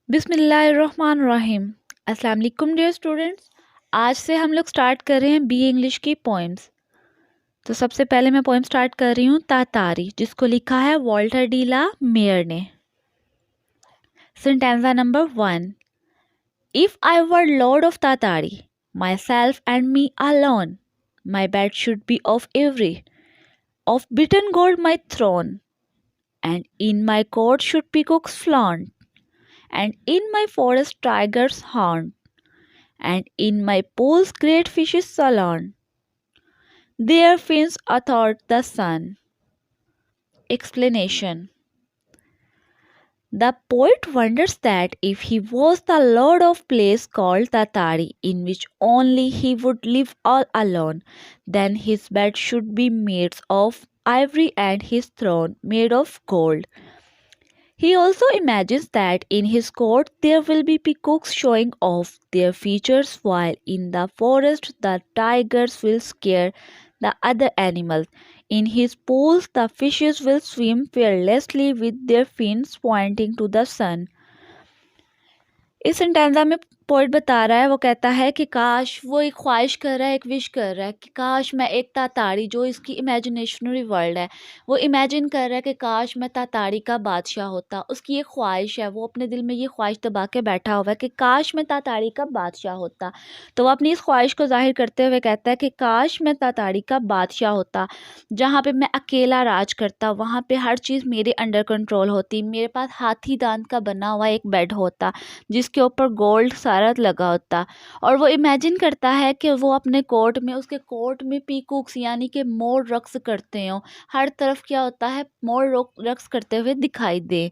बिस्मिल्लाहिर्रहमानिर्रहीम। अस्सलाम वालेकुम डियर स्टूडेंट्स। आज से हम लोग स्टार्ट कर रहे हैं बी इंग्लिश की पोएम्स। तो सबसे पहले मैं पोएम स्टार्ट कर रही हूँ तातारी, जिसको लिखा है वॉल्टर डी ला मेयर ने। Sentence number 1। If I were lord of Tartary, myself and me alone, my bed should be of ivory, of beaten gold my throne, and in my court should peacocks flaunt, and in my forest tigers haunt, and in my pools great fishes salon, their fins athwart the sun. Explanation. The poet wonders that if he was the lord of place called Tatari, in which only he would live all alone, then his bed should be made of ivory and his throne made of gold. He also imagines that in his court there will be peacocks showing off their features, while in the forest the tigers will scare the other animals. In his pools the fishes will swim fearlessly with their fins pointing to the sun. इस सेंटेंजा में poet बता रहा है, वो कहता है कि काश, वो एक ख्वाहिश कर रहा है, एक विश कर रहा है कि काश मैं एक तातारी, जो इसकी इमेजिनेशनरी वर्ल्ड है, वो इमेजिन कर रहा है कि काश मैं तातारी का बादशाह होता। उसकी एक ख्वाहिश है, वो अपने दिल में ये ख्वाहिश दबा के बैठा हुआ है कि काश मैं तातारी का बादशाह होता। तो वो अपनी इस ख्वाहिश को जाहिर करते हुए कहता है कि काश मैं तातारी का बादशाह होता, जहाँ पे मैं अकेला राज करता, वहाँ पे हर चीज़ मेरे अंडर कंट्रोल होती, मेरे पास हाथी दांत का बना हुआ एक बेड होता जिसके ऊपर गोल्ड सारा लगा होता। और वो इमेजिन करता है कि वो अपने कोर्ट में, उसके कोर्ट में पीकॉक्स यानी कि मोर रक्स करते हो, हर तरफ क्या होता है, मोर रक्स करते हुए दिखाई दे।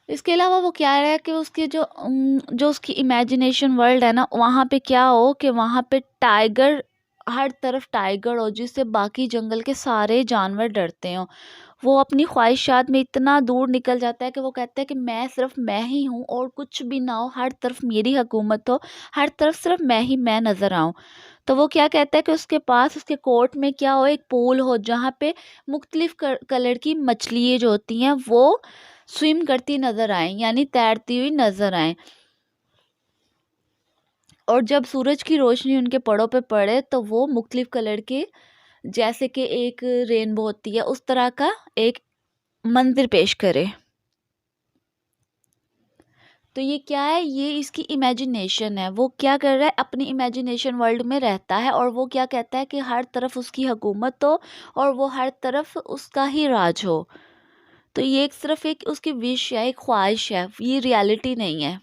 इसके अलावा वो क्या है कि उसकी जो उसकी इमेजिनेशन वर्ल्ड है ना, वहाँ पे क्या हो कि वहाँ पे टाइगर, हर तरफ टाइगर हो, जिससे बाकी जंगल के सारे जानवर डरते हो। वो अपनी ख्वाहिशात में इतना दूर निकल जाता है कि वो कहता है कि मैं सिर्फ मैं ही हूँ और कुछ भी ना हो, हर तरफ मेरी हुकूमत हो, हर तरफ सिर्फ मैं नज़र आऊँ। तो वो क्या कहता है कि उसके पास, उसके कोर्ट में क्या हो, एक पूल हो जहाँ पे मुख्तलिफ कलर की मछलियाँ जो होती हैं वो स्विम करती नज़र आए, यानी तैरती हुई नज़र आए। और जब सूरज की रोशनी उनके पड़ों पे पड़े तो वो मुख्तलिफ कलर के, जैसे कि एक रेनबो होती है, उस तरह का एक मंजर पेश करे। तो ये क्या है, ये इसकी इमेजिनेशन है। वो क्या कर रहा है, अपनी इमेजिनेशन वर्ल्ड में रहता है और वो क्या कहता है कि हर तरफ उसकी हुकूमत हो और वो हर तरफ उसका ही राज हो। तो ये एक सिर्फ एक उसकी विश है, एक ख्वाहिश है, ये रियलिटी नहीं है।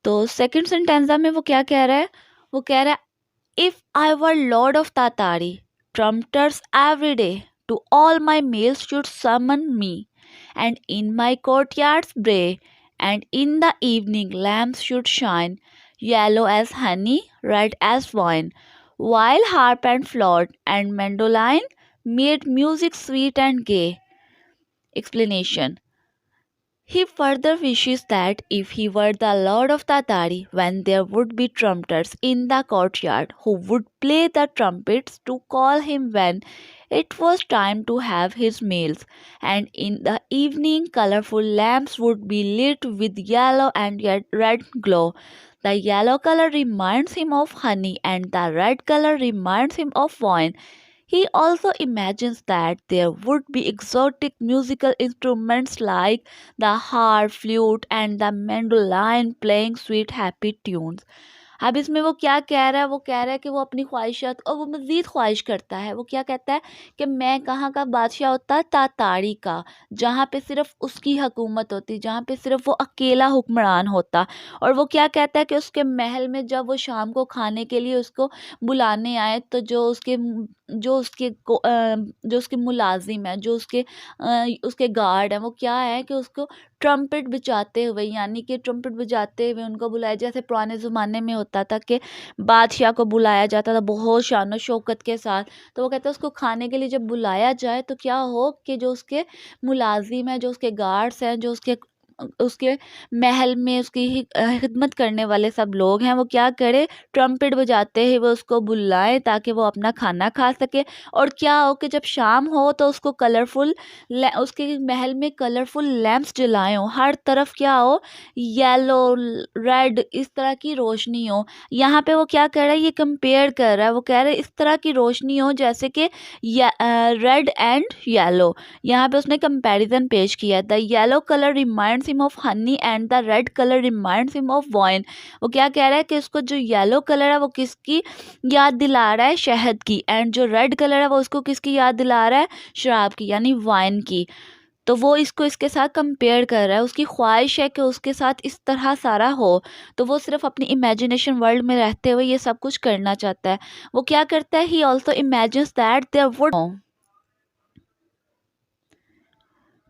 तो सेकंड सेंटेंजा में वो क्या कह रहा है, वो कह रहा है if I were lord of Tartary, trumpeters every day to all my meals should summon me, and in my courtyards bray, and in the evening lamps should shine, yellow as honey, red as wine, while harp and flute and mandolin made music sweet and gay. Explanation. He further wishes that if he were the lord of Tatari, when there would be trumpeters in the courtyard who would play the trumpets to call him when it was time to have his meals, and in the evening colorful lamps would be lit with yellow and red glow. The yellow color reminds him of honey and the red color reminds him of wine. He also imagines that there would be exotic musical instruments like the harp, flute, and the mandolin playing sweet happy tunes. अब इसमें वो क्या कह रहा है, वो कह रहा है कि वो अपनी ख्वाहिशात, और वो मज़ीद ख्वाहिश करता है। वो क्या कहता है कि मैं कहाँ का बादशाह होता, ताताड़ी का, जहाँ पे सिर्फ उसकी हुकूमत होती, जहाँ पे सिर्फ वो अकेला हुक्मरान होता। और वो क्या कहता है कि उसके महल में जब वो शाम को खाने के लिए उसको बुलाने आए, तो जो उसके मुलाजिम है, जो उसके गार्ड हैं, वो क्या है कि उसको ट्रम्पेट बजाते हुए, यानी कि ट्रम्पेट बजाते हुए उनको बुलाया, जैसे पुराने ज़माने में होता था कि बादशाह को बुलाया जाता था बहुत शान और शौकत के साथ। तो वो कहता है उसको खाने के लिए जब बुलाया जाए तो क्या हो कि जो उसके मुलाजिम हैं, जो उसके गार्ड्स हैं, जो उसके उसके महल में उसकी खिदमत करने वाले सब लोग हैं, वो क्या करे, ट्रम्पेट बजाते ही वो उसको बुलाए ताकि वो अपना खाना खा सके। और क्या हो कि जब शाम हो तो उसको कलरफुल, उसके महल में कलरफुल लैंप्स जलाए हो, हर तरफ क्या हो, येलो, रेड, इस तरह की रोशनी हो। यहाँ पे वो क्या कर रहा है, ये कंपेयर कर रहा है, वो कह रहा है इस तरह की रोशनी हो जैसे कि रेड एंड येलो। यहाँ पे उसने कंपैरिजन पेश किया। The yellow colour reminds him of honey and the red colour reminds him of wine. वो क्या कह रहा है कि उसको जो येलो कलर है वो किसकी याद दिला रहा है, शहद की, एंड जो रेड कलर है वो उसको किसकी याद दिला रहा है, शराब की, यानी वाइन की। तो वो इसको इसके साथ कंपेयर कर रहा है, उसकी ख्वाहिश है कि उसके साथ इस तरह सारा हो। तो वो सिर्फ अपनी इमेजिनेशन वर्ल्ड में रहते हुए ये सब कुछ करना चाहता है। वो क्या करता है, he also imagines that there would.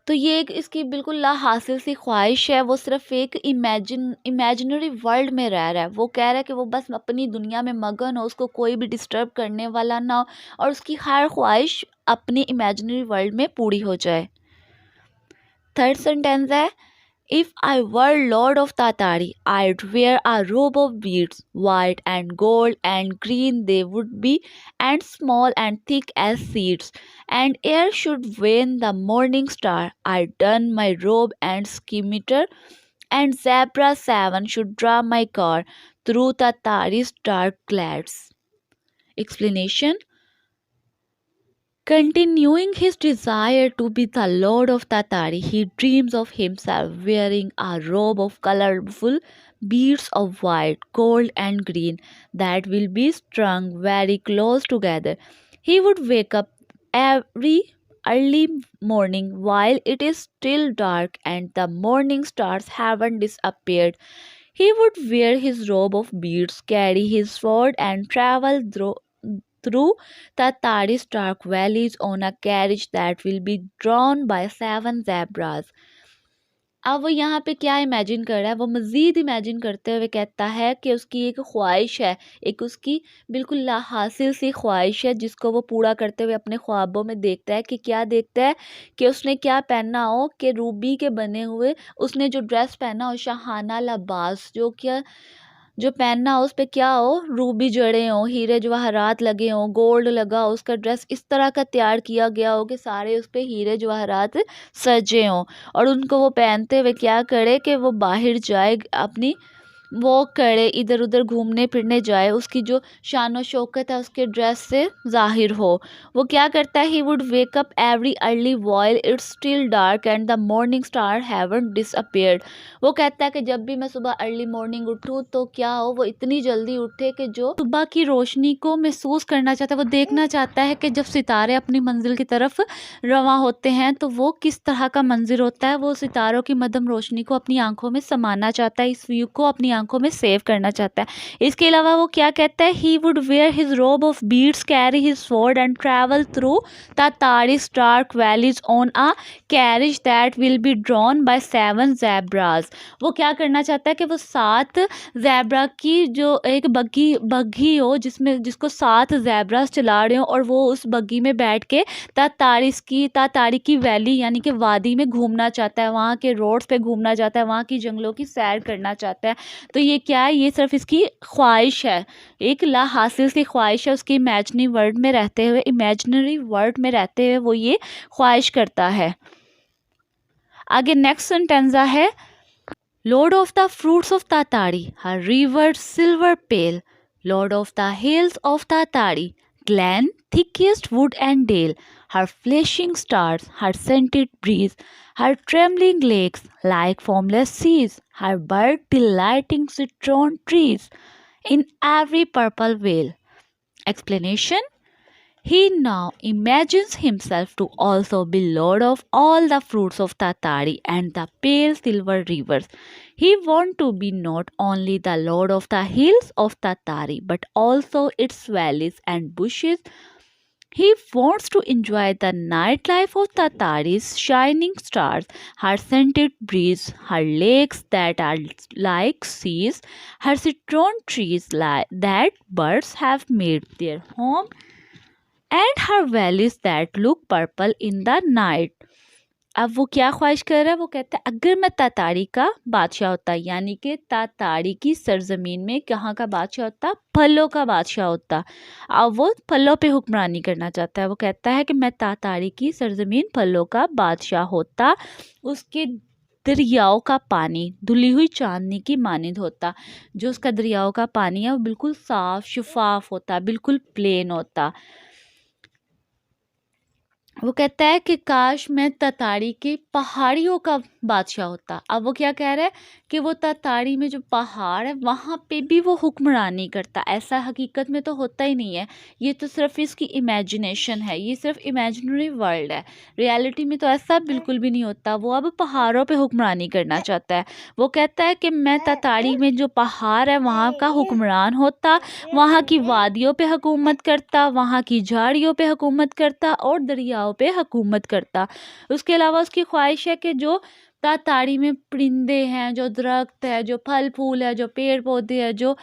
तो ये एक इसकी बिल्कुल ला हासिल सी ख्वाहिश है, वो सिर्फ एक इमेजिनरी वर्ल्ड में रह रहा है। वो कह रहा है कि वो बस अपनी दुनिया में मगन हो, उसको कोई भी डिस्टर्ब करने वाला ना हो, और उसकी हर ख्वाहिश अपनी इमेजिनरी वर्ल्ड में पूरी हो जाए। थर्ड सेंटेंस है, If I were Lord of Tatari, I'd wear a robe of beads, white and gold and green they would be, and small and thick as seeds, and air should wane the morning star. I'd don my robe and scimitar, and zebra seven should draw my car through Tatari's dark glades. Explanation. Continuing his desire to be the lord of Tatari, he dreams of himself wearing a robe of colorful beads of white, gold, and green that will be strung very close together. He would wake up every early morning while it is still dark and the morning stars haven't disappeared. He would wear his robe of beads, carry his sword, and travel through the Tari's dark valleys on a carriage that will be drawn by 7 zebras. अब वो यहाँ पे क्या imagine कर रहा है, वो मज़ीद इमेजिन करते हुए कहता है कि उसकी एक ख्वाहिश है, एक उसकी बिल्कुल लाहासिल सी ख्वाहिश है जिसको वो पूरा करते हुए अपने ख्वाबों में देखता है। कि क्या देखता है, कि उसने क्या पहना हो, कि रूबी के बने हुए उसने जो ड्रेस पहना हो, शाहाना लबास, जो पहनना हो उस पे क्या हो, रूबी जड़े हो, हीरे जवाहरात लगे हो, गोल्ड लगा हो, उसका ड्रेस इस तरह का तैयार किया गया हो कि सारे उस पे हीरे जवाहरात सजे हों, और उनको वो पहनते हुए क्या करे कि वो बाहर जाए, अपनी वॉक करे, इधर उधर घूमने फिरने जाए, उसकी जो शान व शौकत है उसके ड्रेस से ज़ाहिर हो। वो क्या करता है, he would wake up every early while it's still dark and the morning star haven't disappeared. वो कहता है कि जब भी मैं सुबह अर्ली मॉर्निंग उठूँ तो क्या हो, वो इतनी जल्दी उठे कि जो सुबह की रोशनी को महसूस करना चाहता है, वो देखना चाहता है कि जब सितारे अपनी मंजिल की तरफ रवां होते हैं तो वो किस तरह का मंजिर होता है। वो सितारों की मध्यम रोशनी को अपनी आंखों में समाना चाहता है, इस व्यू को अपनी आंखों में सेव करना चाहता है। इसके अलावा वो क्या कहता है, he would wear his robe of beads, carry his sword and travel through the Tartary's dark valleys on a carriage that will be drawn by 7 zebras. वो क्या करना चाहता है कि वो 7 ज़ेब्रा की जो एक बग्घी हो जिसको 7 ज़ेब्रास चला रहे हो, और वो उस बग्घी में बैठ के तातारी की वैली यानी कि वादी में घूमना चाहता है, वहाँ के रोड्स पे घूमना चाहता है, वहाँ की जंगलों की सैर करना चाहता है। तो ये क्या है, ये सिर्फ इसकी ख्वाहिश है, एक ला हासिल सी ख्वाहिश है, उसकी इमेजिनरी वर्ल्ड में रहते हुए वो ये ख्वाहिश करता है। आगे नेक्स्ट सेंटेंजा है, Lord of the fruits of Tatari, her river silver pale, Lord of the hills of Tatari, glen, thickest wood and dale, her flashing stars, her scented breeze, her trembling lakes like foamless seas, her bird delighting citron trees, in every purple vale. Explanation. He now imagines himself to also be lord of all the fruits of Tatari and the pale silver rivers. He wants to be not only the lord of the hills of Tatari but also its valleys and bushes. He wants to enjoy the nightlife of Tatari's shining stars, her scented breeze, her lakes that are like seas, her citron trees that birds have made their home, and her valleys that look purple in the night. अब वो क्या ख्वाहिश कर रहा है, वो कहता है अगर मैं ताताड़ी का बादशाह होता, यानी कि ताताड़ी की सरजमीन में कहाँ का बादशाह होता, फलों का बादशाह होता। अब वो फलों पे हुक्मरानी करना चाहता है। वो कहता है कि मैं ताताड़ी की सरजमीन फलों का बादशाह होता, उसके दरियाओं का पानी धुली हुई चांदनी की मानिंद होता। जो उसका दरियाओं का पानी है वो बिल्कुल साफ शफाफ होता, बिल्कुल प्लेन होता। वो कहता है कि काश मैं ताताड़ी के पहाड़ियों का बादशाह होता। अब वो क्या कह रहा है कि वो ताताड़ी में जो पहाड़ है वहाँ पे भी वो हुक्मरानी करता। ऐसा हकीकत में तो होता ही नहीं है, ये तो सिर्फ इसकी इमेजिनेशन है, ये सिर्फ इमेजिनरी वर्ल्ड है। रियलिटी में तो ऐसा बिल्कुल भी नहीं होता। वो अब पहाड़ों पे हुक्मरानी करना चाहता है। वो कहता है कि मैं ताताड़ी में जो पहाड़ है वहाँ का हुक्मरान होता, वहाँ की वादियों पे हुकूमत करता, वहाँ की झाड़ियों पे हुकूमत करता और दरियाओं पे हुकूमत करता। उसके अलावा उसकी ख्वाहिश है कि जो ताताड़ी में परिंदे हैं, जो दरख्त है, जो फल फूल है, जो पेड़ पौधे हैं, जो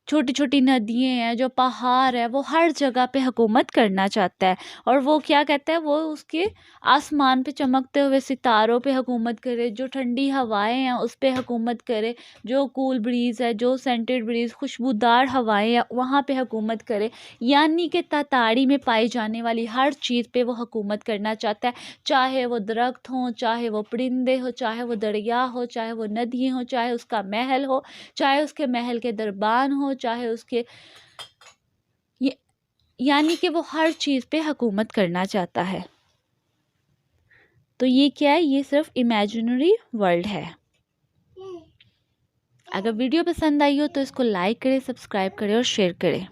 छोटी छोटी नदियाँ हैं, जो पहाड़ है, वो हर जगह पे हुकूमत करना चाहता है। और वो क्या कहता है, वो उसके आसमान पे चमकते हुए सितारों पे हुकूमत करे, जो ठंडी हवाएं हैं उस पे हुकूमत करे, जो कूल ब्रीज़ है, जो सेंटेड ब्रीज़ खुशबूदार हवाएं हैं वहाँ पे हुकूमत करे। यानी कि ताताड़ी में पाई जाने वाली हर चीज़ पे वो हुकूमत करना चाहता है, चाहे वो दरख्त हों, चाहे वो परिंदे हो, चाहे वो दरिया हो, चाहे वो नदियाँ हो, चाहे उसका महल हो, चाहे उसके महल के दरबान हो, चाहे उसके यानी कि वो हर चीज़ पे हुकूमत करना चाहता है। तो ये क्या है, ये सिर्फ इमेजिनरी वर्ल्ड है। अगर वीडियो पसंद आई हो तो इसको लाइक करें, सब्सक्राइब करें और शेयर करें।